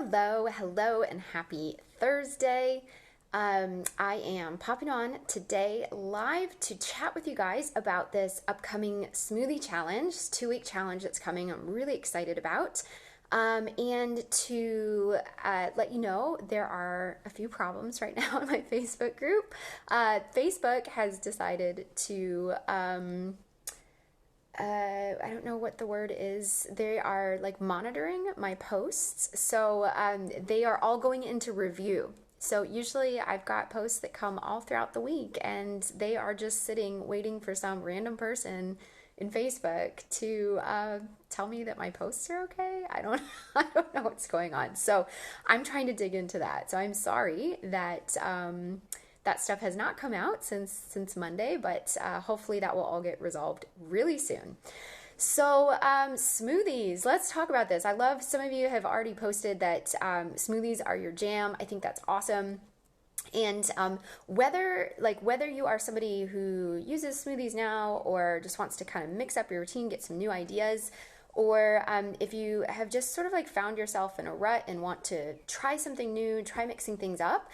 Hello, and happy Thursday. I am popping on today live to chat with you guys about this upcoming smoothie challenge, 2-week challenge that's coming. I'm really excited about. And to let you know, there are a few problems right now in my Facebook group. Facebook has decided to I don't know what the word is. They are like monitoring my posts. So they are all going into review. So usually I've got posts that come all throughout the week and they are just sitting waiting for some random person in Facebook to tell me that my posts are okay. I don't know what's going on. So I'm trying to dig into that. So I'm sorry that that stuff has not come out since Monday, but hopefully that will all get resolved really soon. So smoothies, let's talk about this. I love some of you have already posted that smoothies are your jam. I think that's awesome. And whether you are somebody who uses smoothies now or just wants to kind of mix up your routine, get some new ideas, or if you have just sort of like found yourself in a rut and want to try something new, try mixing things up,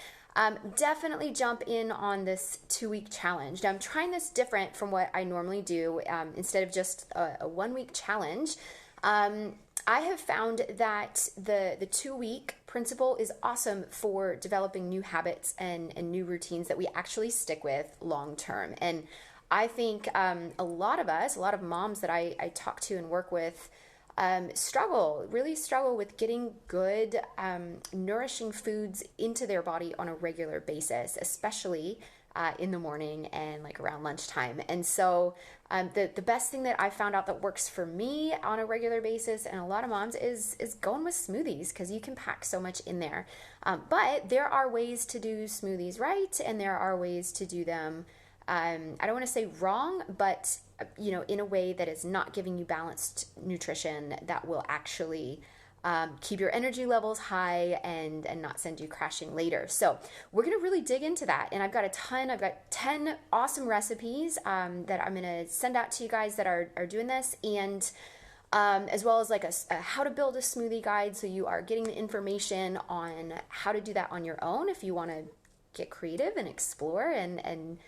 definitely jump in on this 2-week challenge. Now, I'm trying this different from what I normally do. Instead of just a 1-week challenge, I have found that the 2-week principle is awesome for developing new habits and new routines that we actually stick with long term. And I think a lot of moms that I talk to and work with, really struggle with getting good, nourishing foods into their body on a regular basis, especially in the morning and like around lunchtime. And so the best thing that I found out that works for me on a regular basis and a lot of moms is going with smoothies, because you can pack so much in there. But there are ways to do smoothies right, and there are ways to do them I don't want to say wrong, but in a way that is not giving you balanced nutrition that will actually keep your energy levels high and not send you crashing later. So we're going to really dig into that. And I've got 10 awesome recipes that I'm going to send out to you guys that are doing this, and as well as like a how to build a smoothie guide. So you are getting the information on how to do that on your own if you want to get creative and explore. And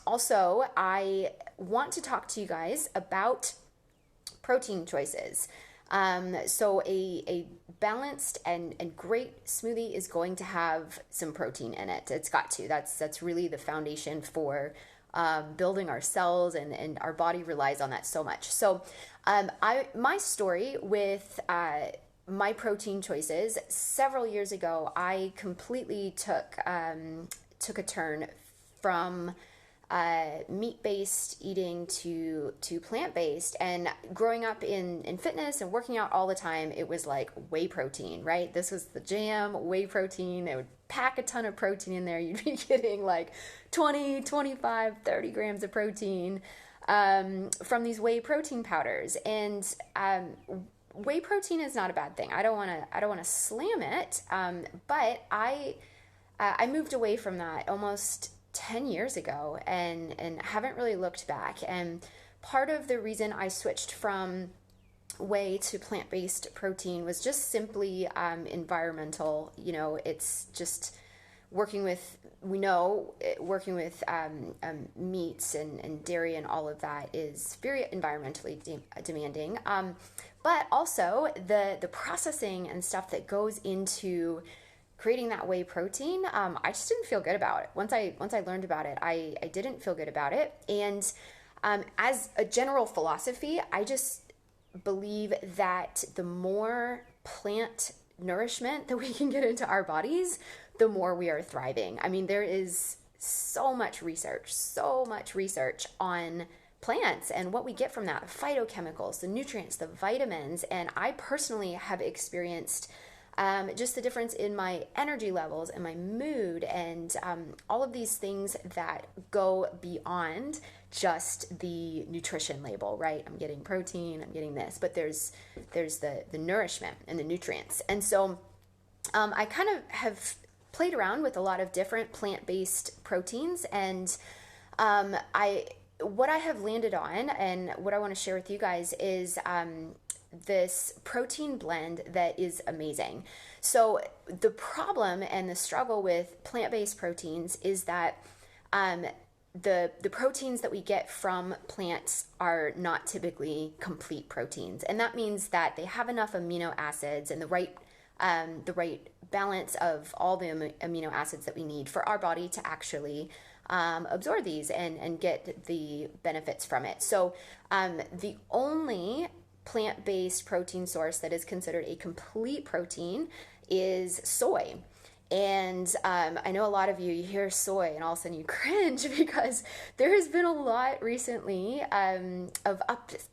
also, I want to talk to you guys about protein choices. So a balanced and great smoothie is going to have some protein in it. It's got to. That's really the foundation for building our cells, and our body relies on that so much. So my story with my protein choices, several years ago, I completely took a turn from meat-based eating to plant-based. And growing up in fitness and working out all the time, it was like whey protein, right? This was the jam, whey protein. They would pack a ton of protein in there. You'd be getting like 20, 25, 30 grams of protein from these whey protein powders. And whey protein is not a bad thing. I don't want to slam it, but I moved away from that almost 10 years ago and haven't really looked back. And part of the reason I switched from whey to plant-based protein was just simply environmental. It's just working with meats and dairy and all of that is very environmentally demanding. But also the processing and stuff that goes into creating that whey protein, I just didn't feel good about it. Once I learned about it, I didn't feel good about it. And as a general philosophy, I just believe that the more plant nourishment that we can get into our bodies, the more we are thriving. I mean, there is so much research on plants and what we get from that, the phytochemicals, the nutrients, the vitamins. And I personally have experienced just the difference in my energy levels and my mood and all of these things that go beyond just the nutrition label, right? I'm getting protein, I'm getting this, but there's the nourishment and the nutrients. And so I kind of have played around with a lot of different plant-based proteins, and what I have landed on and what I want to share with you guys is this protein blend that is amazing. So the problem and the struggle with plant-based proteins is that the proteins that we get from plants are not typically complete proteins, and that means that they have enough amino acids and the right balance of all the amino acids that we need for our body to actually absorb these and get the benefits from it. So the only plant-based protein source that is considered a complete protein is soy. And I know a lot of you hear soy and all of a sudden you cringe because there has been a lot recently of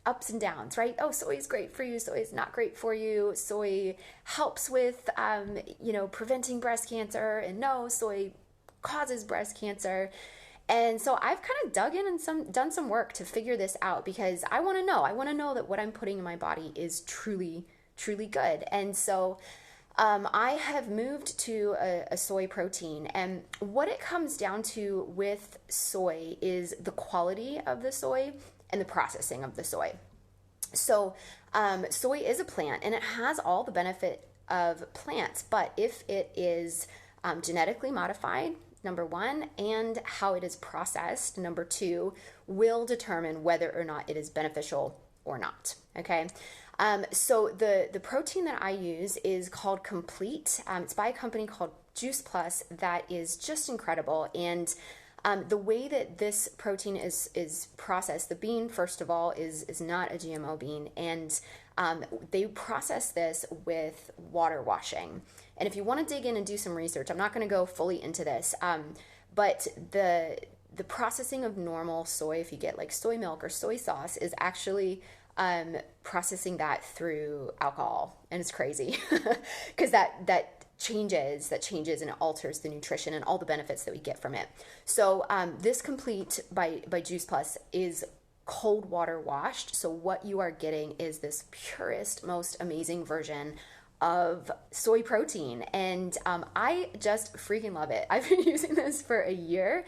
ups and downs, right? Oh, soy is great for you. Soy is not great for you. Soy helps with, preventing breast cancer. And no, soy causes breast cancer. And so I've kind of dug in and done some work to figure this out because I want to know. I want to know that what I'm putting in my body is truly, truly good. And so I have moved to a soy protein, and what it comes down to with soy is the quality of the soy and the processing of the soy. So soy is a plant, and it has all the benefit of plants, but if it is genetically modified, number one, and how it is processed, number two, will determine whether or not it is beneficial or not, okay? So the protein that I use is called Complete. It's by a company called Juice Plus that is just incredible. And the way that this protein is processed, the bean, first of all, is not a GMO bean. And they process this with water washing. And if you want to dig in and do some research, I'm not going to go fully into this, but the processing of normal soy, if you get like soy milk or soy sauce, is actually processing that through alcohol, and it's crazy because that changes and it alters the nutrition and all the benefits that we get from it. So this Complete by Juice Plus is cold water washed. So what you are getting is this purest, most amazing version of soy protein, and I just freaking love it. I've been using this for a year.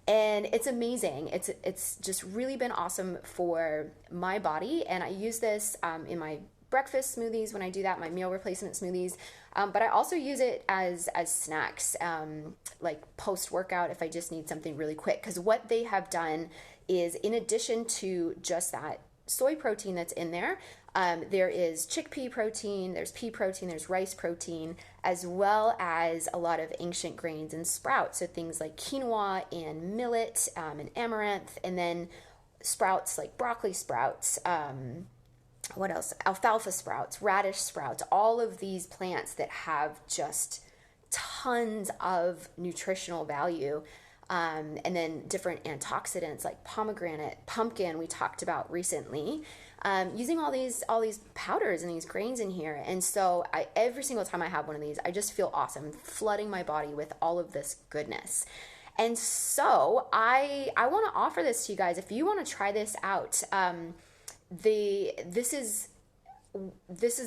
And it's amazing. It's just really been awesome for my body. And I use this in my breakfast smoothies when I do that, my meal replacement smoothies. But I also use it as snacks, like post-workout if I just need something really quick. Because what they have done is, in addition to just that soy protein that's in there, there is chickpea protein, there's pea protein, there's rice protein, as well as a lot of ancient grains and sprouts. So things like quinoa and millet and amaranth, and then sprouts like broccoli sprouts, what else? Alfalfa sprouts, radish sprouts, all of these plants that have just tons of nutritional value. And then different antioxidants like pomegranate, pumpkin we talked about recently, using all these powders and these grains in here. And so every single time I have one of these, I just feel awesome, flooding my body with all of this goodness. And so I want to offer this to you guys. If you want to try this out, this is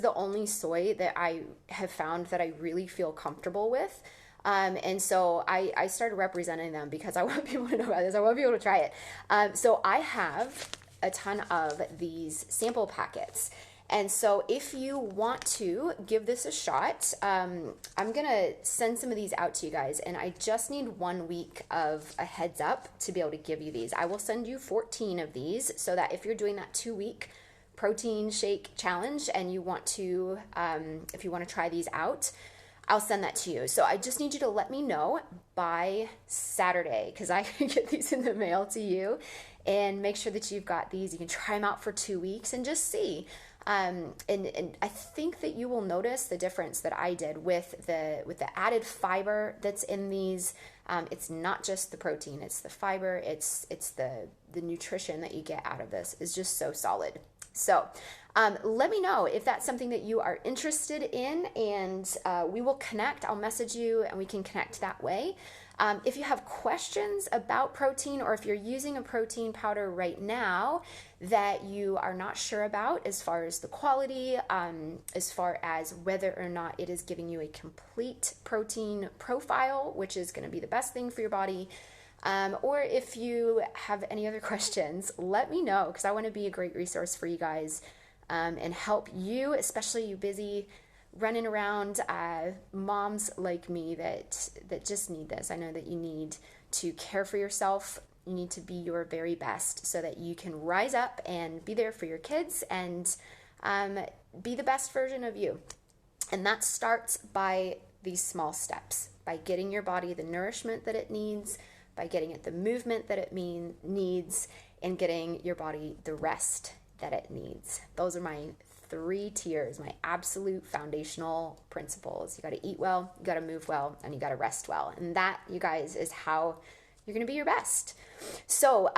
the only soy that I have found that I really feel comfortable with. And so I started representing them because I want people to know about this. I want people to try it. So I have a ton of these sample packets. And so if you want to give this a shot, I'm going to send some of these out to you guys. And I just need 1 week of a heads up to be able to give you these. I will send you 14 of these so that if you're doing that 2-week protein shake challenge and you want to, if you want to try these out, I'll send that to you. So I just need you to let me know by Saturday because I can get these in the mail to you, and make sure that you've got these. You can try them out for 2 weeks and just see. And I think that you will notice the difference that I did with the added fiber that's in these. It's not just the protein, it's the fiber, it's the nutrition that you get out of this is just so solid. So let me know if that's something that you are interested in, and we will connect. I'll message you and we can connect that way. If you have questions about protein, or if you're using a protein powder right now that you are not sure about as far as the quality, as far as whether or not it is giving you a complete protein profile, which is going to be the best thing for your body, or if you have any other questions, let me know because I want to be a great resource for you guys and help you, especially you busy running around moms like me that just need this. I know that you need to care for yourself. You need to be your very best so that you can rise up and be there for your kids and be the best version of you. And that starts by these small steps, by getting your body the nourishment that it needs, by getting it the movement that it needs, and getting your body the rest that it needs. Those are my 3 tiers, my absolute foundational principles. You got to eat well, you got to move well, and you got to rest well. And that, you guys, is how you're going to be your best. So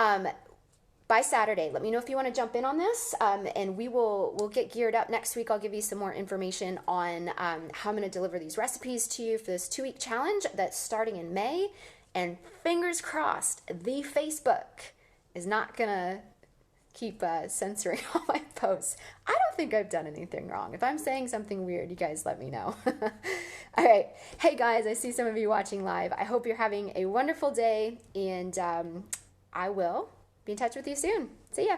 by Saturday, let me know if you want to jump in on this, and we'll get geared up. Next week, I'll give you some more information on how I'm going to deliver these recipes to you for this 2-week challenge that's starting in May. And fingers crossed, the Facebook is not going to keep censoring all my posts. I don't think I've done anything wrong. If I'm saying something weird, you guys let me know. All right. Hey, guys, I see some of you watching live. I hope you're having a wonderful day, and I will be in touch with you soon. See ya.